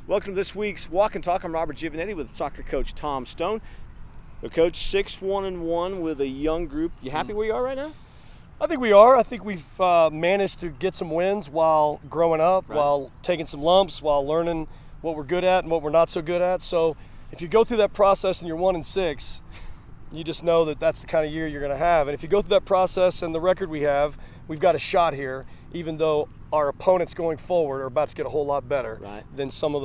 Welcome to this week's Walk and Talk. I'm Robert Giovanetti with soccer coach Tom Stone. The coach 6-1-1 with a young group. You happy where you are right now? I think we are. I think we've managed to get some wins while growing up, while taking some lumps, while learning what we're good at and what we're not so good at. So if you go through that process and you're 1-6, you just know that that's the kind of year you're going to have. And if you go through that process and the record we have, we've got a shot here, even though our opponents going forward are about to get a whole lot better than some of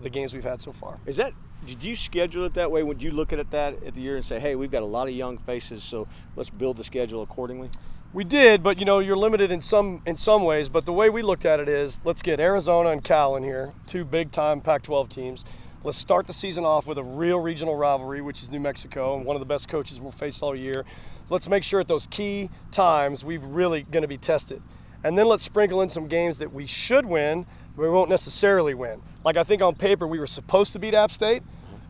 the games we've had so far. Did you schedule it that way? Would you look at that at the year and say, hey, we've got a lot of young faces, so let's build the schedule accordingly? We did, but you're limited in some ways. But the way we looked at it is, let's get Arizona and Cal in here, two big-time Pac-12 teams. Let's start the season off with a real regional rivalry, which is New Mexico, and one of the best coaches we'll face all year. Let's make sure at those key times we're really going to be tested. And then let's sprinkle in some games that we should win, but we won't necessarily win. Like, I think on paper we were supposed to beat App State,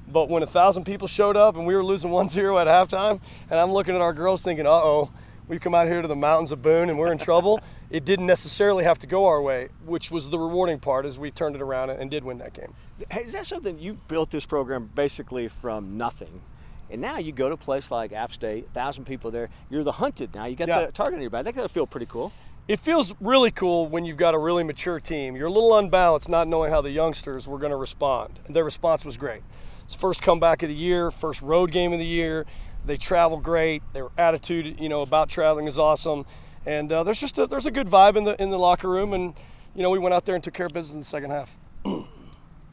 but when 1,000 people showed up and we were losing 1-0 at halftime, and I'm looking at our girls thinking, uh-oh, we've come out here to the mountains of Boone and we're in trouble, it didn't necessarily have to go our way, which was the rewarding part as we turned it around and did win that game. Hey, is that something you built this program basically from nothing? And now you go to a place like App State, 1,000 people there, you're the hunted now, you got the target on your back. That got to feel pretty cool. It feels really cool when you've got a really mature team. You're a little unbalanced not knowing how the youngsters were going to respond. And their response was great. It's first comeback of the year, first road game of the year. They travel great. Their attitude, about traveling is awesome. And there's a good vibe in the locker room. And, we went out there and took care of business in the second half.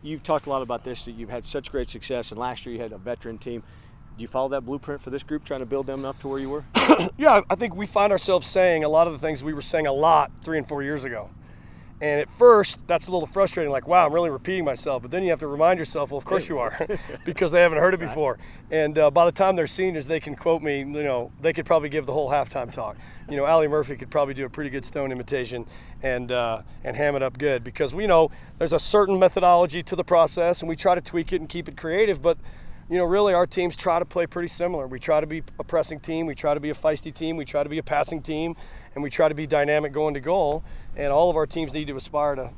You've talked a lot about this, that you've had such great success. And last year you had a veteran team. Do you follow that blueprint for this group, trying to build them up to where you were? Yeah, I think we find ourselves saying a lot of the things we were saying a lot 3 and 4 years ago. And at first, that's a little frustrating, like, wow, I'm really repeating myself. But then you have to remind yourself, well, of course you are, because they haven't heard it before. And by the time they're seniors, they can quote me, they could probably give the whole halftime talk. Allie Murphy could probably do a pretty good Stone imitation and ham it up good, because we know there's a certain methodology to the process, and we try to tweak it and keep it creative. But really our teams try to play pretty similar. We try to be a pressing team, we try to be a feisty team, we try to be a passing team, and we try to be dynamic going to goal. And all of our teams need to aspire to,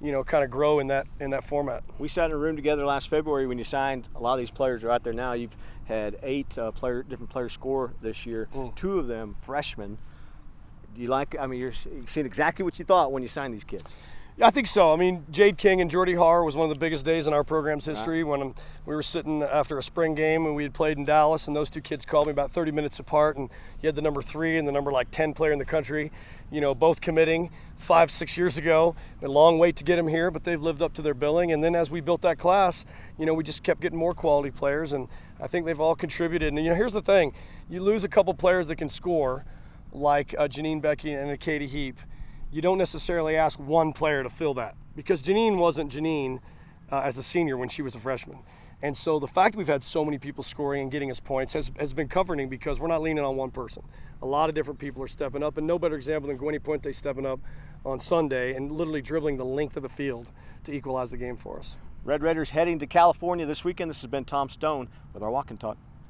kind of grow in that format. We sat in a room together last February when you signed. A lot of these players are out there now. You've had 8 different players score this year, 2 of them freshmen. Do you you're seeing exactly what you thought when you signed these kids? Yeah, I think so. Jade King and Jordy Har was one of the biggest days in our program's history when we were sitting after a spring game and we had played in Dallas, and those 2 kids called me about 30 minutes apart, and you had the number 3 and the number 10 player in the country, both committing 5-6 years ago. A long wait to get them here, but they've lived up to their billing. And then as we built that class, we just kept getting more quality players, and I think they've all contributed. And here's the thing, you lose a couple players that can score, like Janine Becky and a Katie Heap. You don't necessarily ask one player to fill that, because Janine wasn't Janine as a senior when she was a freshman. And so the fact that we've had so many people scoring and getting us points has been comforting, because we're not leaning on one person. A lot of different people are stepping up, and no better example than Gwenny Puente stepping up on Sunday and literally dribbling the length of the field to equalize the game for us. Red Raiders heading to California this weekend. This has been Tom Stone with our Walk and Talk.